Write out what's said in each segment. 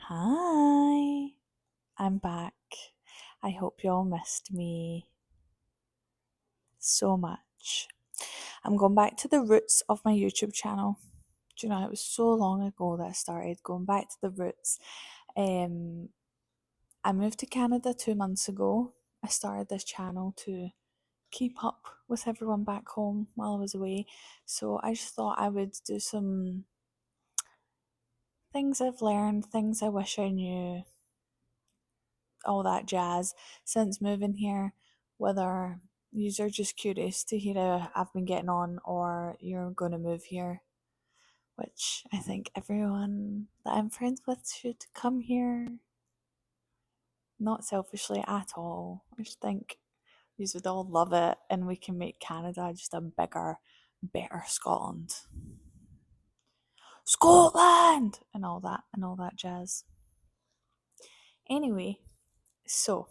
Hi, I'm back. I hope you all missed me so much. I'm going back to the roots of my YouTube channel. Do you know, it was so long ago that I started going back to the roots. Um, I moved to Canada 2 months ago. I started this channel to keep up with everyone back home while I was away. So I just thought I would do some things I've learned, things I wish I knew, all that jazz since moving here, whether you're just curious to hear how I've been getting on or you're going to move here, which I think everyone that I'm friends with should come here. Not selfishly at all. I just think you would all love it and we can make Canada just a bigger, better Scotland. Scotland! And all that jazz. Anyway, so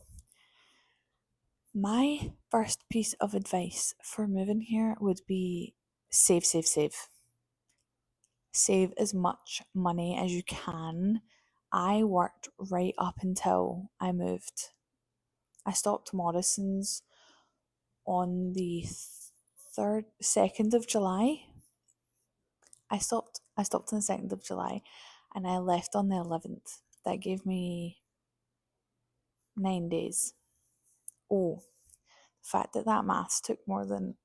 my first piece of advice for moving here would be save, save, save. Save as much money as you can. I worked right up until I moved. I stopped Morrison's on the 2nd of July. I stopped on the 2nd of July and I left on the 11th. That gave me 9 days. Oh, the fact that maths took more than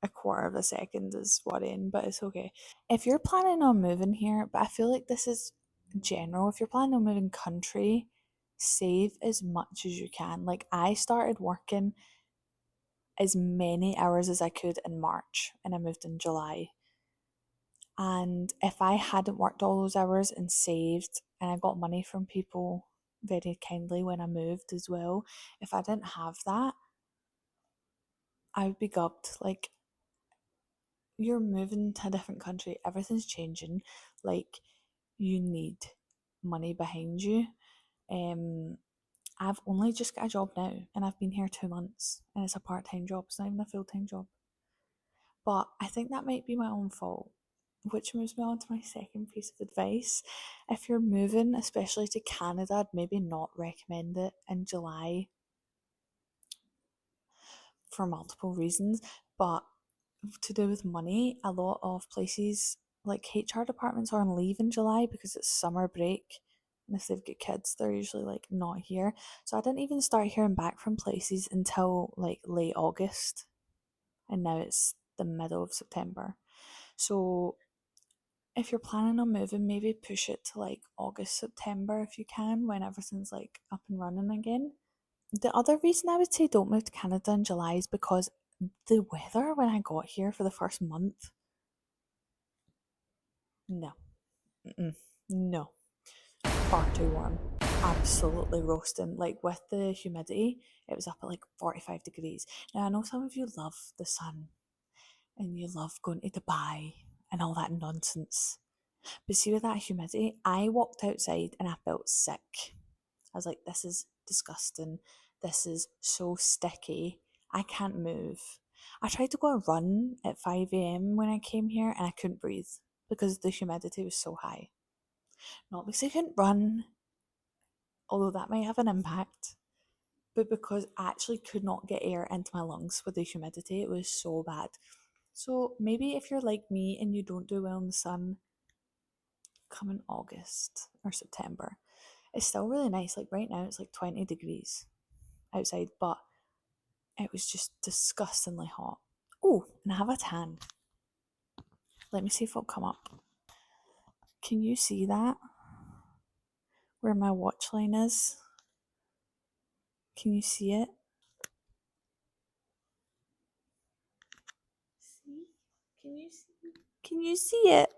a quarter of a second is worrying, but it's okay. If you're planning on moving here, but I feel like this is general, if you're planning on moving country, save as much as you can. Like, I started working as many hours as I could in March and I moved in July. And if I hadn't worked all those hours and saved, and I got money from people very kindly when I moved as well, if I didn't have that, I would be gubbed. Like, you're moving to a different country, everything's changing. Like, you need money behind you. I've only just got a job now and I've been here 2 months and it's a part-time job, it's not even a full-time job. But I think that might be my own fault, which moves me on to my second piece of advice. If you're moving, especially to Canada, I'd maybe not recommend it in July for multiple reasons. But to do with money, a lot of places like HR departments are on leave in July because it's summer break. And if they've got kids, they're usually like not here. So I didn't even start hearing back from places until like late August. And now it's the middle of September. So if you're planning on moving, maybe push it to like August, September if you can, when everything's like up and running again. The other reason I would say don't move to Canada in July is because the weather when I got here for the first month, no, no, far too warm. Absolutely roasting. Like, with the humidity, it was up at like 45 degrees. Now, I know some of you love the sun and you love going to Dubai and all that nonsense. But see, with that humidity, I walked outside and I felt sick. I was like, this is disgusting. This is so sticky. I can't move. I tried to go a run at 5 a.m. when I came here and I couldn't breathe because the humidity was so high. Not because I couldn't run, although that might have an impact, but because I actually could not get air into my lungs with the humidity. It was so bad. So maybe if you're like me and you don't do well in the sun, come in August or September. It's still really nice. Like, right now it's like 20 degrees outside, but it was just disgustingly hot. Oh, and I have a tan. Let me see if it'll come up. Can you see that? Where my watch line is? Can you see it? See? Can you see? Can you see it?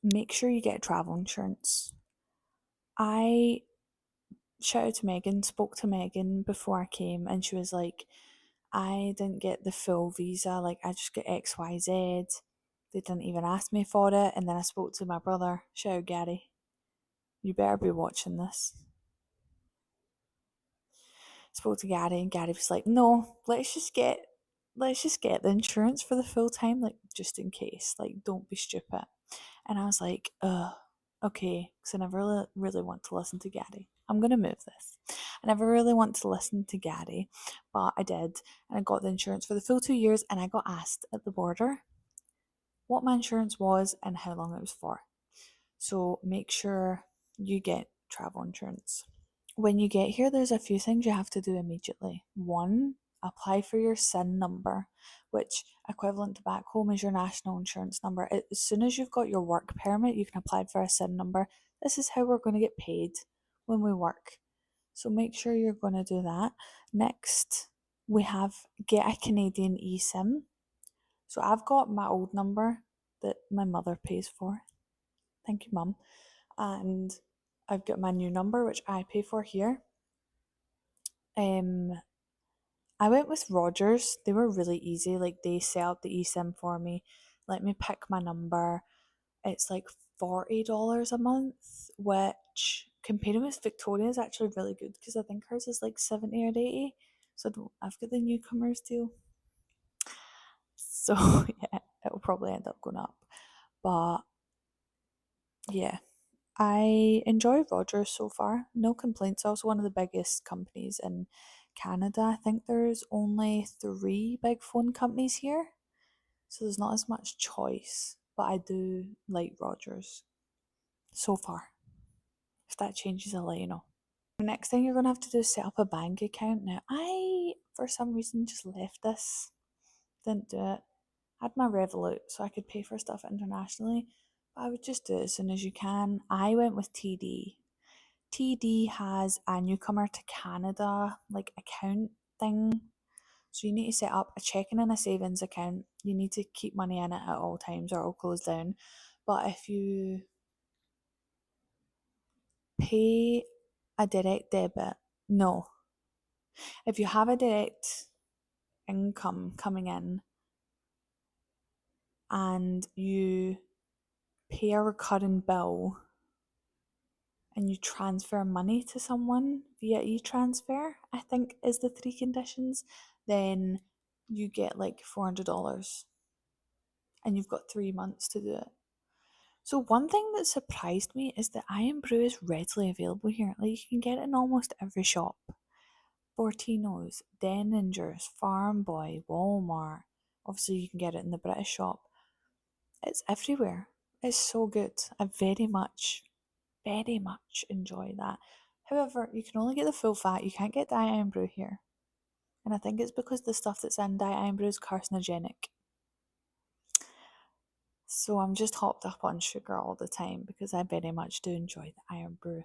Make sure you get travel insurance. I shout out to Megan, spoke to Megan before I came, and she was like, I didn't get the full visa, like I just get XYZ. They didn't even ask me for it. And then I spoke to my brother, shout out Gary. You better be watching this. Spoke to Gary and Gary was like, no, let's just get the insurance for the full time, like just in case. Like, don't be stupid. And I was like, okay, because I never really want to listen to Gary. I'm going to move this. I never really want to listen to Gary, but I did, and I got the insurance for the full 2 years, and I got asked at the border what my insurance was and how long it was for. So make sure you get travel insurance. When you get here, there's a few things you have to do immediately. One, apply for your SIN number, which equivalent to back home is your national insurance number. As soon as you've got your work permit, you can apply for a SIN number. This is how we're going to get paid when we work. So make sure you're going to do that. Next, we have get a Canadian eSIM. So I've got my old number that my mother pays for. Thank you, Mum. And I've got my new number, which I pay for here. Um, I went with Rogers. They were really easy. Like they set up the eSIM for me, let me pick my number. It's like $40 a month, which comparing with Victoria is actually really good because I think hers is like 70 or 80. So I've got the Newcomers deal. So yeah, it'll probably end up going up. But yeah, I enjoy Rogers so far. No complaints. Also one of the biggest companies in Canada. I think there's only three big phone companies here, so there's not as much choice. But I do like Rogers so far. If that changes, I'll let you know. The next thing you're gonna have to do is set up a bank account. Now, I for some reason just left this, didn't do it. I had my Revolut so I could pay for stuff internationally, but I would just do it as soon as you can. I went with TD. TD has a newcomer to Canada like account thing. So you need to set up a checking and a savings account. You need to keep money in it at all times or it'll close down. But if you pay a direct debit, no. If you have a direct income coming in and you pay a recurring bill and you transfer money to someone via e-transfer, I think is the three conditions, then you get like $400 and you've got 3 months to do it. So one thing that surprised me is that Iron Brew is readily available here. Like you can get it in almost every shop. Fortino's, Denninger's, Farm Boy, Walmart. Obviously you can get it in the British shop. It's everywhere. It's so good. I very much enjoy that. However, you can only get the full fat. You can't get Diet Iron Brew here. And I think it's because the stuff that's in Diet Iron Brew is carcinogenic. So I'm just hopped up on sugar all the time because I very much do enjoy the Iron Brew.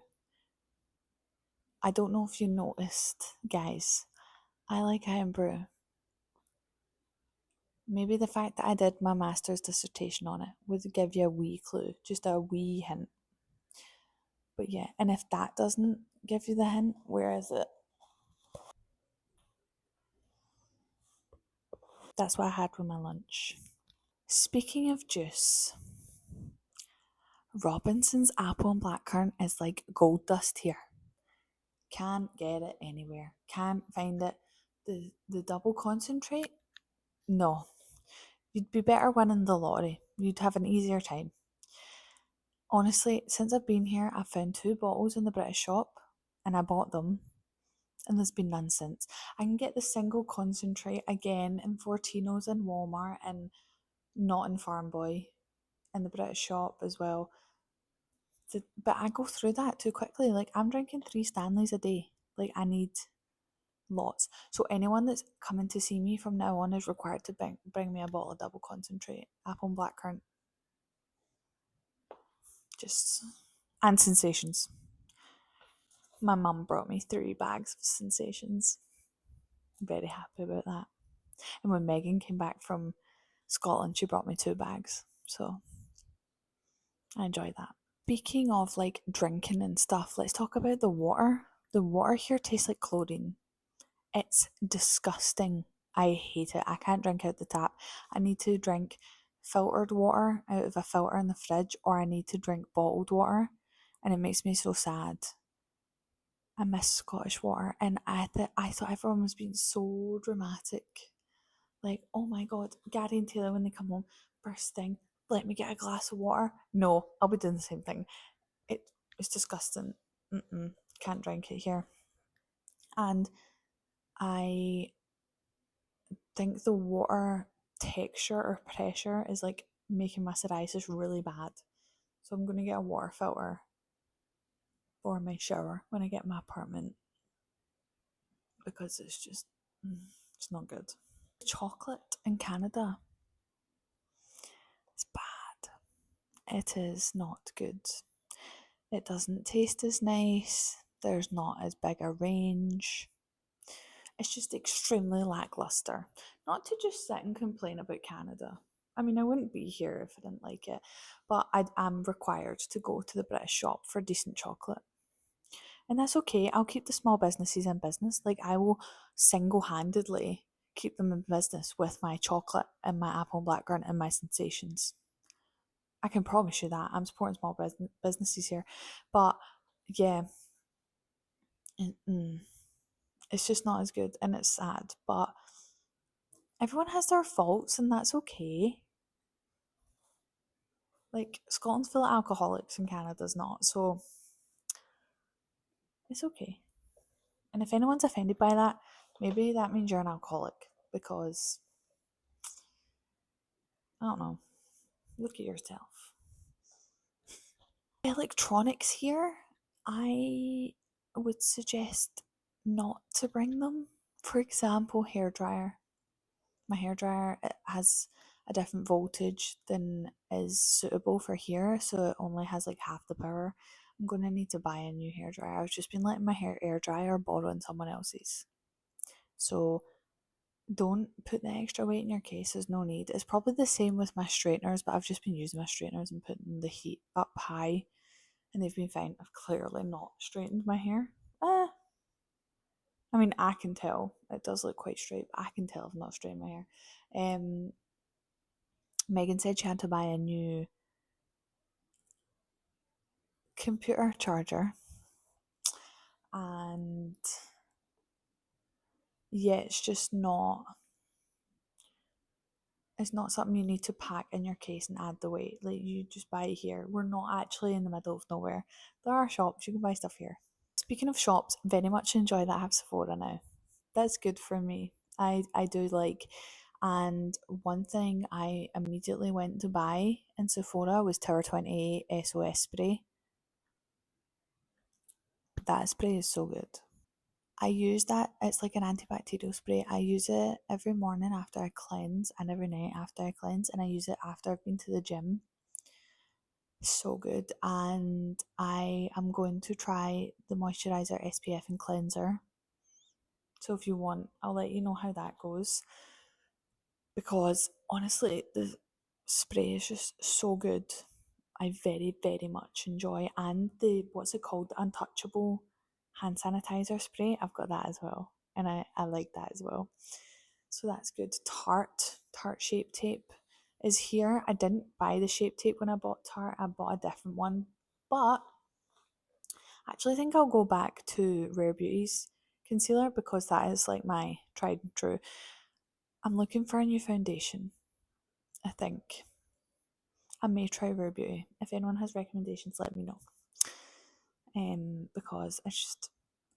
I don't know if you noticed, guys. I like Iron Brew. Maybe the fact that I did my master's dissertation on it would give you a wee clue, just a wee hint. But yeah, and if that doesn't give you the hint, where is it? That's what I had with my lunch. Speaking of juice, Robinson's apple and blackcurrant is like gold dust here. Can't get it anywhere. Can't find it. The double concentrate? No. You'd be better winning the lottery. You'd have an easier time. Honestly, since I've been here, I've found 2 bottles in the British shop and I bought them and there's been none since. I can get the single concentrate again in Fortino's and Walmart and not in Farm Boy in the British shop as well. But I go through that too quickly. Like I'm drinking 3 Stanleys a day. Like I need lots. So anyone that's coming to see me from now on is required to bring me a bottle of double concentrate, apple and blackcurrant. Just and sensations. My mum brought me 3 bags of sensations. I'm very happy about that. And when Megan came back from Scotland, she brought me 2 bags. So I enjoy that. Speaking of like drinking and stuff, let's talk about the water. The water here tastes like chlorine. It's disgusting. I hate it. I can't drink out the tap. I need to drink filtered water out of a filter in the fridge, or I need to drink bottled water, and it makes me so sad. I miss Scottish water, and I thought everyone was being so dramatic. Like, oh my god, Gary and Taylor when they come home, first thing, let me get a glass of water. No, I'll be doing the same thing. It's disgusting. Can't drink it here. And I think the water texture or pressure is like making my psoriasis really bad. So I'm going to get a water filter for my shower when I get my apartment because it's just, it's not good. Chocolate in Canada is bad. It is not good. It doesn't taste as nice. There's not as big a range. It's just extremely lackluster. Not to just sit and complain about Canada. I mean, I wouldn't be here if I didn't like it, but I'm required to go to the British shop for decent chocolate. And that's okay. I'll keep the small businesses in business. Like, I will single handedly keep them in business with my chocolate and my apple blackcurrant and my sensations. I can promise you that. I'm supporting small businesses here. But yeah, it's just not as good and it's sad. But everyone has their faults and that's okay. Like, Scotland's full of alcoholics and Canada's not. So it's okay. And if anyone's offended by that, maybe that means you're an alcoholic because, I don't know, look at yourself. Electronics here, I would suggest not to bring them. For example, hairdryer. My hairdryer, it has a different voltage than is suitable for here, so it only has like half the power. I'm going to need to buy a new hairdryer. I've just been letting my hair air dry or borrowing someone else's. So don't put the extra weight in your case, there's no need. It's probably the same with my straighteners, but I've just been using my straighteners and putting the heat up high and they've been fine. I've clearly not straightened my hair. I mean, I can tell. It does look quite straight, but I can tell I've not straightened my hair. Megan said she had to buy a new computer charger. And yeah, it's not something you need to pack in your case and add the weight. Like, you just buy it here. We're not actually in the middle of nowhere. There are shops, you can buy stuff here. Speaking of shops, very much enjoy that I have Sephora now. That's good for me. I do like, and one thing I immediately went to buy in Sephora was Tower 28 SOS spray. That spray is so good. I use that, it's like an antibacterial spray. I use it every morning after I cleanse and every night after I cleanse, and I use it after I've been to the gym. So good. And I am going to try the moisturizer, SPF, and cleanser. So if you want, I'll let you know how that goes. Because honestly, the spray is just so good. I very, very much enjoy. And the, what's it called? The Untouchable hand sanitizer spray. I've got that as well. And I like that as well. So that's good. Tarte Shape Tape is here. I didn't buy the Shape Tape when I bought Tarte. I bought a different one. But I actually think I'll go back to Rare Beauty's concealer because that is like my tried and true. I'm looking for a new foundation, I think. I may try Rare Beauty. If anyone has recommendations, let me know. Because it's just,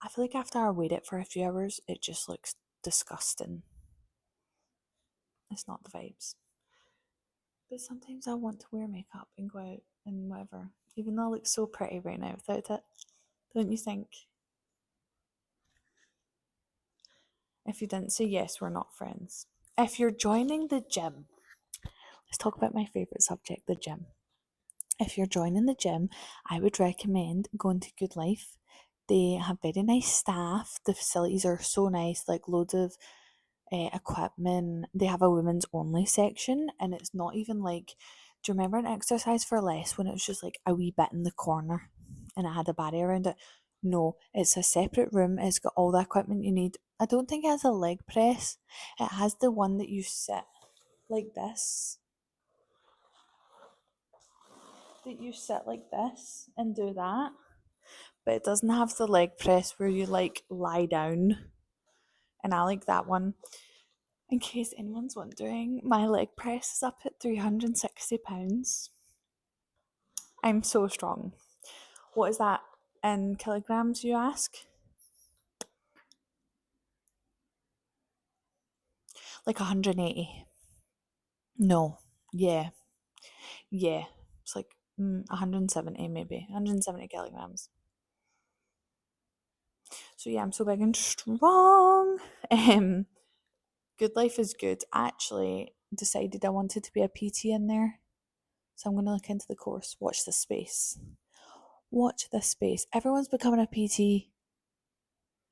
I feel like after I wait it for a few hours, it just looks disgusting. It's not the vibes. But sometimes I want to wear makeup and go out and whatever, even though I look so pretty right now without it. Don't you think? If you didn't say yes, we're not friends. If you're joining the gym, let's talk about my favourite subject, the gym. If you're joining the gym, I would recommend going to Good Life. They have very nice staff. The facilities are so nice, like loads of equipment. They have a women's only section, and it's not even like, do you remember an Exercise for Less when it was just like a wee bit in the corner and it had a barrier around it? No, it's a separate room. It's got all the equipment you need. I don't think it has a leg press. It has the one that you sit like this. That you sit like this and do that. But it doesn't have the leg press where you like lie down. And I like that one. In case anyone's wondering, my leg press is up at £360. I'm so strong. What is that in kilograms, you ask? Like 180. No. Yeah. Yeah. It's like 170 maybe. 170 kilograms. So yeah, I'm so big and strong. Um, Good life is good. I actually decided I wanted to be a PT in there. So I'm going to look into the course. Watch this space. Watch this space. Everyone's becoming a PT.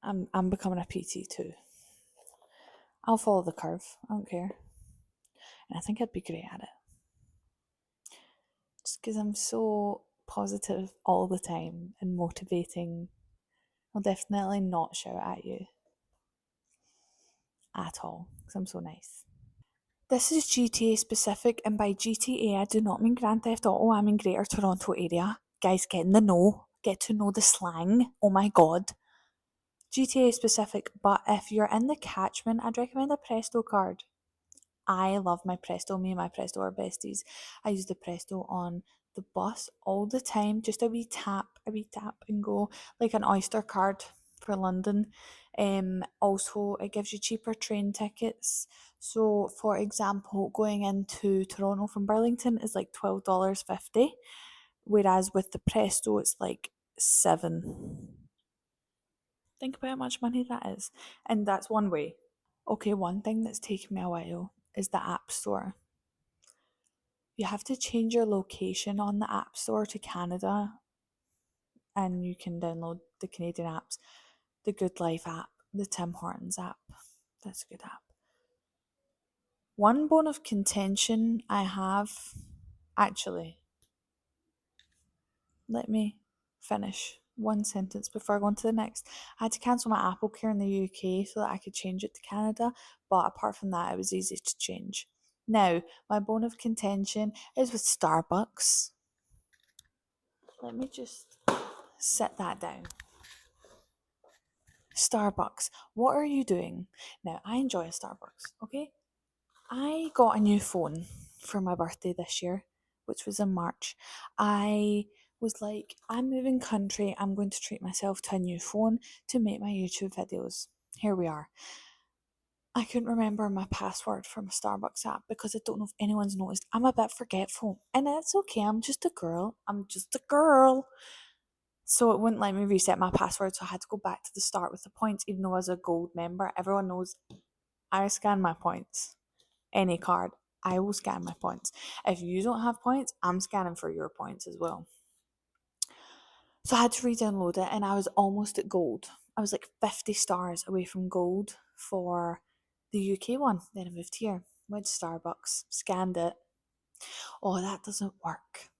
I'm becoming a PT too. I'll follow the curve. I don't care. And I think I'd be great at it. Just because I'm so positive all the time and motivating. I'll definitely not shout at you at all because I'm so nice. This is GTA specific, and by GTA I do not mean Grand Theft Auto, I mean Greater Toronto Area. Guys, get in the know. Get to know the slang. Oh my god. GTA specific, but if you're in the catchment, I'd recommend a Presto card. I love my Presto. Me and my Presto are besties. I use the Presto on the bus all the time. Just a wee tap and go, like an Oyster card for London. Also, it gives you cheaper train tickets. So, for example, going into Toronto from Burlington is like $12.50, whereas with the Presto, it's like seven. Think about how much money that is, and that's one way. Okay, one thing that's taken me a while is the App Store. You have to change your location on the App Store to Canada, and you can download the Canadian apps, the Good Life app, the Tim Hortons app. That's a good app. One bone of contention I have, actually, let me finish one sentence before I go on to the next. I had to cancel my Apple Care in the UK so that I could change it to Canada, but apart from that, it was easy to change. Now, my bone of contention is with Starbucks. Let me just set that down. Starbucks, what are you doing? Now, I enjoy a Starbucks, okay? I got a new phone for my birthday this year, which was in March. I was like, I'm moving country, I'm going to treat myself to a new phone to make my YouTube videos. Here we are. I couldn't remember my password from a Starbucks app because I don't know if anyone's noticed. I'm a bit forgetful, and it's okay. I'm just a girl. I'm just a girl. So it wouldn't let me reset my password, so I had to go back to the start with the points, even though I was a gold member. Everyone knows I scan my points. Any card, I will scan my points. If you don't have points, I'm scanning for your points as well. So I had to re-download it, and I was almost at gold. I was like 50 stars away from gold for the UK one. Then I moved here, went to Starbucks, scanned it. Oh, that doesn't work.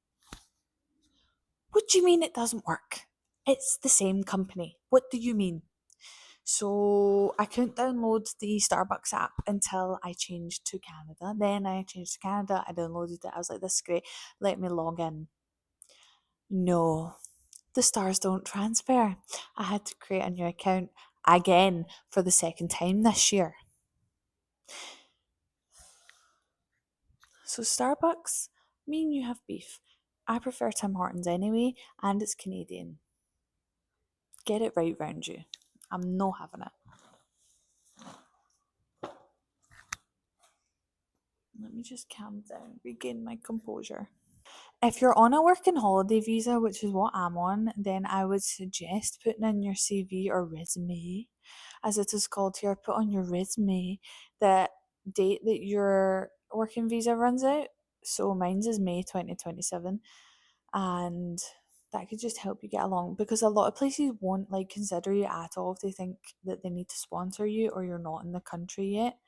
What do you mean it doesn't work? It's the same company. What do you mean? So I couldn't download the Starbucks app until I changed to Canada. Then I changed to Canada. I downloaded it. I was like, this is great. Let me log in. No, the stars don't transfer. I had to create a new account again for the second time this year. So Starbucks, me and you have beef. I prefer Tim Hortons anyway, and it's Canadian. Get it right round you. I'm not having it. Let me just calm down, regain my composure. If you're on a working holiday visa, which is what I'm on, then I would suggest putting in your CV or resume, as it is called here. Put on your resume the date that your working visa runs out. So mine's is May 2027, and that could just help you get along because a lot of places won't like consider you at all if they think that they need to sponsor you or you're not in the country yet.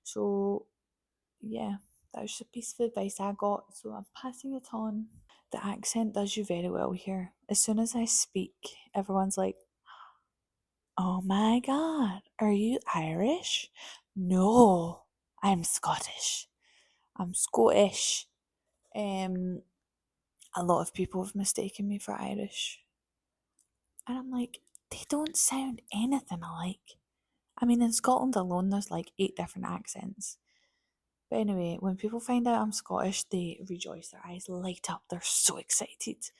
So yeah, that was a piece of advice I got, so I'm passing it on. The accent does you very well here. As soon as I speak, everyone's like, oh my god, are you Irish? No, I'm Scottish. I'm Scottish. Um, a lot of people have mistaken me for Irish. And I'm like, they don't sound anything alike. I mean, in Scotland alone, there's like 8 different accents. But anyway, when people find out I'm Scottish, they rejoice. Their eyes light up. They're so excited.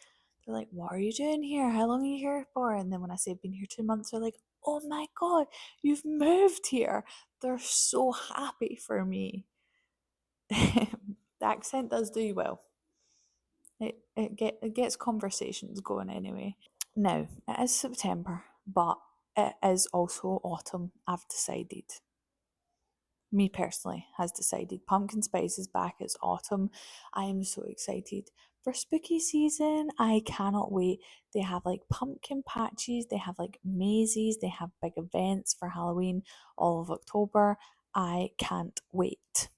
They're like, what are you doing here? How long are you here for? And then when I say I've been here 2 months, they're like, oh my God, you've moved here. They're so happy for me. The accent does do you well. It gets conversations going anyway. Now, it is September, but it is also autumn, I've decided. Me personally has decided. Pumpkin spice is back, it's autumn. I am so excited for spooky season. I cannot wait. They have like pumpkin patches, they have like mazes, they have big events for Halloween all of October. I can't wait.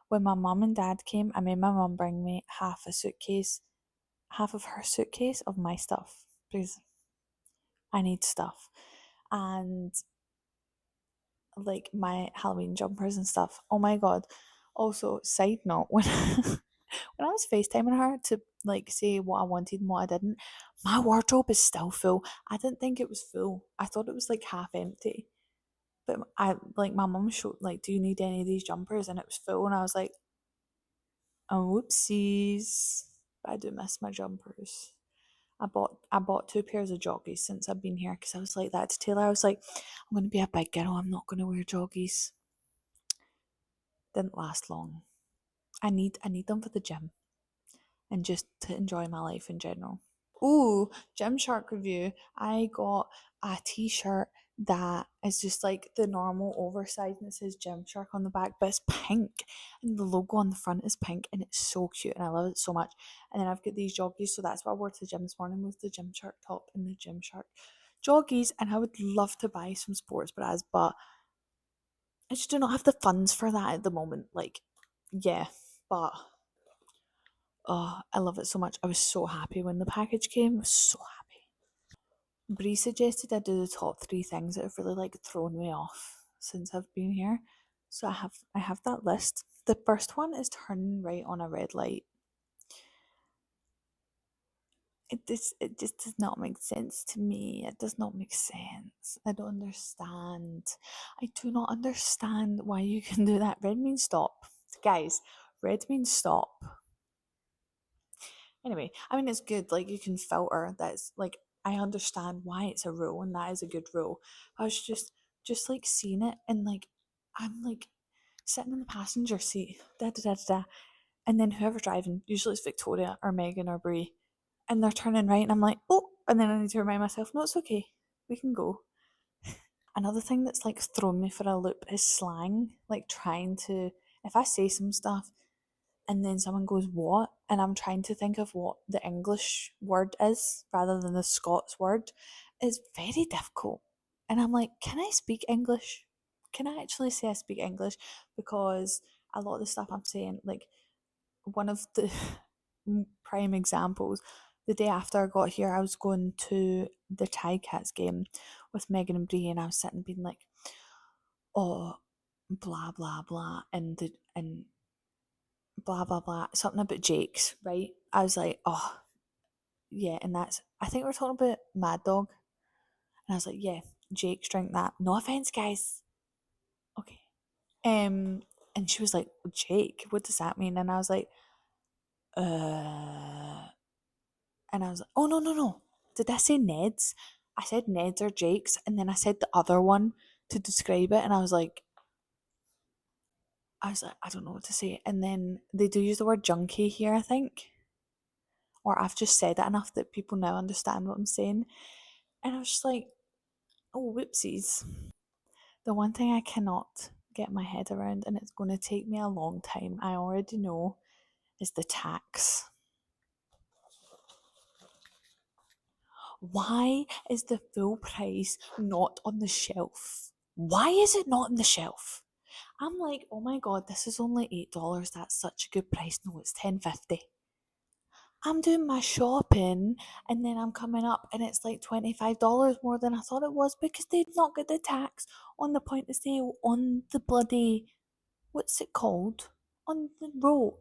When my mum and dad came, I made my mum bring me half of her suitcase of my stuff because I need stuff. And like my Halloween jumpers and stuff. Oh my god. Also, side note, when when I was FaceTiming her to like say what I wanted and what I didn't, my wardrobe is still full. I didn't think it was full. I thought it was like half empty. But I like my mum showed like, do you need any of these jumpers? And it was full and I was like, oh whoopsies. But I do miss my jumpers. I bought two pairs of joggies since I've been here because I was like that to Taylor. I was like, I'm gonna be a big girl, I'm not gonna wear joggies. Didn't last long. I need them for the gym and just to enjoy my life in general. Ooh, Gymshark review. I got a t-shirt that is just like the normal oversized and it says Gymshark on the back, but it's pink and the logo on the front is pink and it's so cute and I love it so much. And then I've got these joggies, so that's what I wore to the gym this morning was the Gymshark top and the Gymshark joggies. And I would love to buy some sports bras, but I just do not have the funds for that at the moment. Like, yeah, but oh, I love it so much. I was so happy when the package came. I was so happy. Bree suggested I do the top three things that have really like thrown me off since I've been here. So I have that list. The first one is turning right on a red light. It just does not make sense to me. It does not make sense. I don't understand. I do not understand why you can do that. Red means stop. Guys, red means stop. Anyway, I mean it's good. Like you can filter. That's like I understand why it's a rule and that is a good rule. I was just like seeing it and like I'm like sitting in the passenger seat, da da da da, da, and then whoever's driving, usually it's Victoria or Megan or Brie, and they're turning right, and I'm like, oh, and then I need to remind myself, no, it's okay, we can go. Another thing that's like thrown me for a loop is slang, like trying to, if I say some stuff and then someone goes, what? And I'm trying to think of what the English word is rather than the Scots word, it's very difficult. And I'm like, can I speak English? Can I actually say I speak English? Because a lot of the stuff I'm saying, like one of the prime examples, the day after I got here, I was going to the Cats game with Megan and Brie, and I was sitting being like, oh, blah blah blah, and blah blah blah, something about Jake's, right? I was like, oh yeah, and that's I think we're talking about Mad Dog, and I was like, yeah, Jake's drink that. No offense, guys. Okay. And she was like, Jake, what does that mean? And I was like, and I was like, oh no no no, did I say Ned's? I said Ned's or Jake's, and then I said the other one to describe it, and I was like, I don't know what to say. And then they do use the word junkie here, I think, or I've just said it enough that people now understand what I'm saying. And I was just like, oh, whoopsies. The one thing I cannot get my head around, and it's going to take me a long time, I already know, is the tax. Why is the full price not on the shelf? Why is it not on the shelf? I'm like, oh my god, this is only $8. That's such a good price. No, it's $10.50. I'm doing my shopping and then I'm coming up and it's like $25 more than I thought it was because they've not got the tax on the point of sale on the bloody, what's it called? On the roll.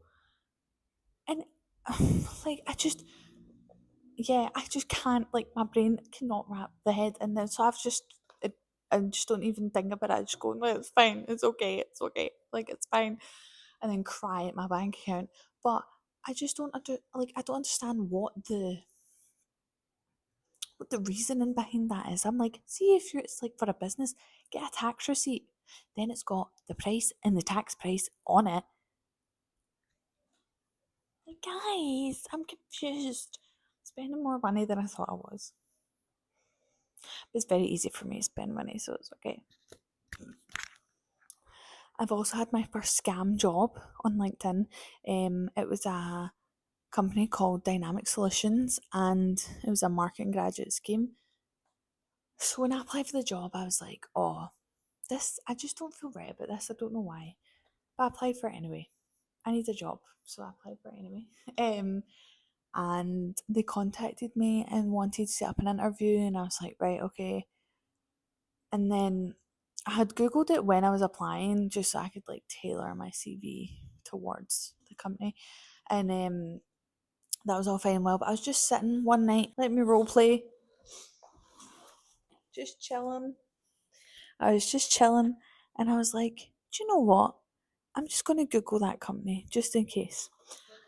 And like, yeah, I just can't, like, my brain cannot wrap the head. And then, so I just don't even think about it. I just go, no, it's fine. It's okay. It's okay. Like, it's fine. And then cry at my bank account. But I just don't I don't understand what what the reasoning behind that is. I'm like, see if you're, it's like for a business, get a tax receipt. Then it's got the price and the tax price on it. Like, guys, I'm confused. Spending more money than I thought I was. It's very easy for me to spend money, so it's okay. I've also had my first scam job on LinkedIn. It was a company called Dynamic Solutions, and it was a marketing graduate scheme. So when I applied for the job, I was like, oh, this, I just don't feel right about this. I don't know why. But I applied for it anyway. I need a job, so I applied for it anyway. And they contacted me and wanted to set up an interview, and I was like, right, okay. And then I had Googled it when I was applying just so I could like tailor my CV towards the company. And that was all fine and well. But I was just sitting one night, let me role play, just chilling. I was just chilling and I was like, do you know what? I'm just going to Google that company just in case.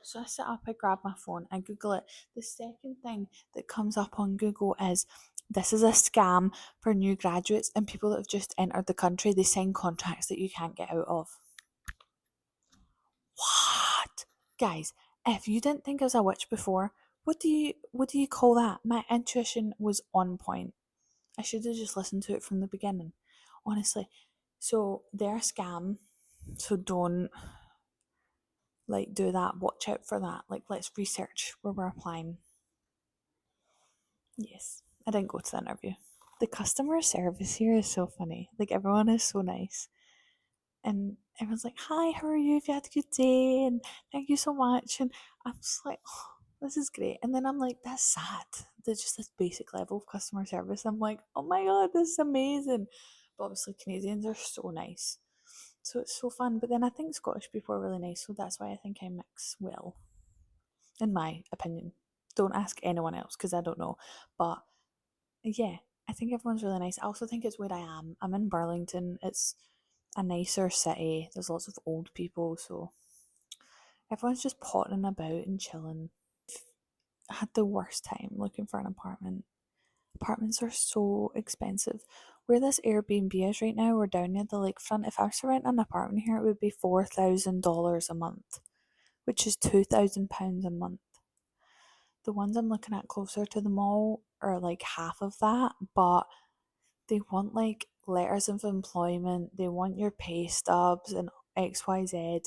So I sit up, I grab my phone, I Google it. The second thing that comes up on Google is this is a scam for new graduates and people that have just entered the country. They sign contracts that you can't get out of. What? Guys, if you didn't think I was a witch before, what do you call that? My intuition was on point. I should have just listened to it from the beginning. Honestly. So they're a scam. So don't like do that. Watch out for that. Like let's research where we're applying. Yes. I didn't go to the interview. The customer service here is so funny. Like everyone is so nice. And everyone's like, hi, how are you? Have you had a good day? And thank you so much. And I'm just like, oh, this is great. And then I'm like, that's sad. There's just this basic level of customer service. I'm like, oh my God, this is amazing. But obviously, Canadians are so nice. So it's so fun. But then I think Scottish people are really nice. So that's why I think I mix well, in my opinion. Don't ask anyone else because I don't know. But yeah, I think everyone's really nice. I also think it's where I am. I'm in Burlington. It's a nicer city. There's lots of old people, so everyone's just pottering about and chilling. I had the worst time looking for an apartment. Apartments are so expensive. Where this Airbnb is right now, we're down near the lakefront. If I was to rent an apartment here, it would be $4,000 a month, which is £2,000 a month. The ones I'm looking at closer to the mall are like half of that, but they want like letters of employment, they want your pay stubs and XYZ.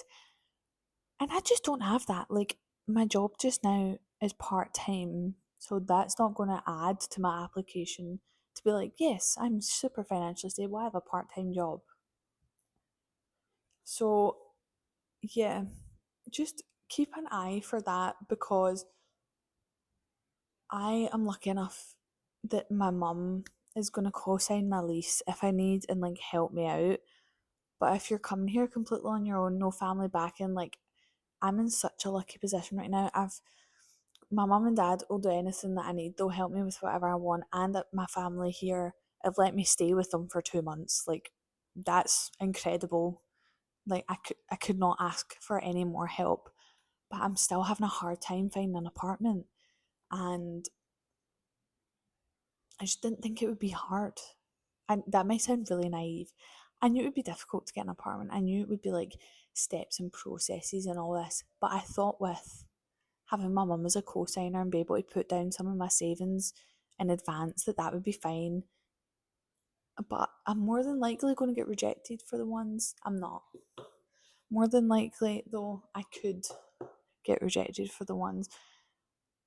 And I just don't have that. Like, my job just now is part time, so that's not going to add to my application to be like, yes, I'm super financially stable, I have a part time job. So, yeah, just keep an eye for that because I am lucky enough that my mum is going to co sign my lease if I need and like help me out. But if you're coming here completely on your own, no family backing, like I'm in such a lucky position right now. I've my mum and dad will do anything that I need. They'll help me with whatever I want, and my family here have let me stay with them for 2 months. Like that's incredible. Like I could not ask for any more help, but I'm still having a hard time finding an apartment, and I just didn't think it would be hard. And that might sound really naive. I knew it would be difficult to get an apartment. I knew it would be like steps and processes and all this. But I thought with having my mum as a co-signer and be able to put down some of my savings in advance that would be fine. But I'm more than likely going to get rejected for the ones I'm not. More than likely, though, I could get rejected for the ones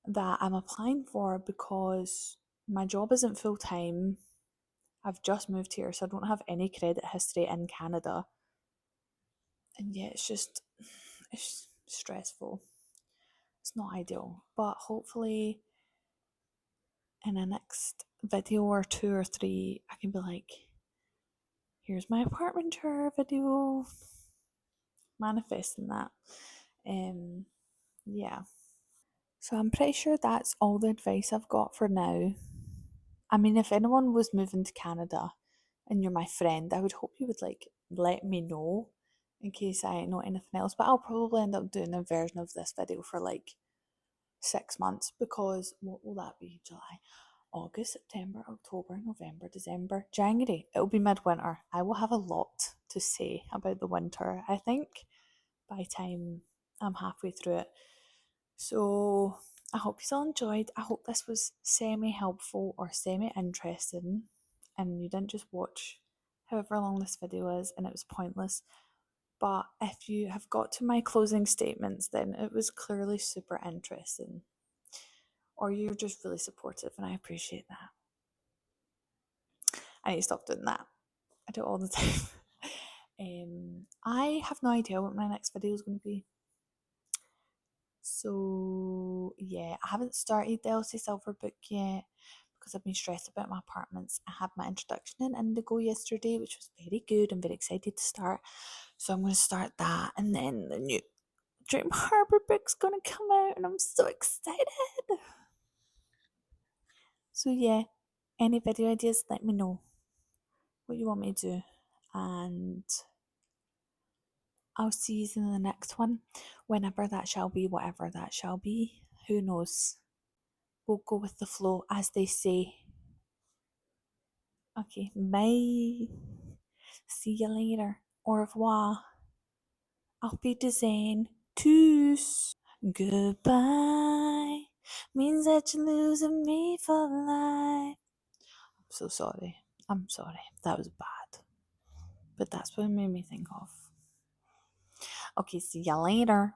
that I'm applying for because my job isn't full time. I've just moved here, so I don't have any credit history in Canada. And yeah, it's stressful. It's not ideal. But hopefully in the next video or two or three, I can be like, here's my apartment tour video. Manifesting that. Um yeah. So I'm pretty sure that's all the advice I've got for now. I mean, if anyone was moving to Canada and you're my friend, I would hope you would like let me know in case I know anything else. But I'll probably end up doing a version of this video for like 6 months because what will that be? July. August, September, October, November, December, January. It'll be midwinter. I will have a lot to say about the winter, I think, by the time I'm halfway through it. So I hope you all enjoyed. I hope this was semi helpful or semi interesting and you didn't just watch however long this video is and it was pointless. But if you have got to my closing statements, then it was clearly super interesting. Or you're just really supportive, and I appreciate that. I need to stop doing that. I do it all the time. I have no idea what my next video is going to be. So, yeah, I haven't started the Elsie Silver book yet because I've been stressed about my apartments. I had my introduction in Indigo yesterday, which was very good. I'm very excited to start. So, I'm going to start that, and then the new Dream Harbour book's going to come out, and I'm so excited. So, yeah, any video ideas, let me know what you want me to do, and I'll see you in the next one, whenever that shall be, whatever that shall be. Who knows? We'll go with the flow, as they say. Okay, bye. See you later. Au revoir. Auf Wiedersehen. Tschüss. Goodbye means that you're losing me for life. I'm so sorry. I'm sorry. That was bad. But that's what it made me think of. Okay, see ya later.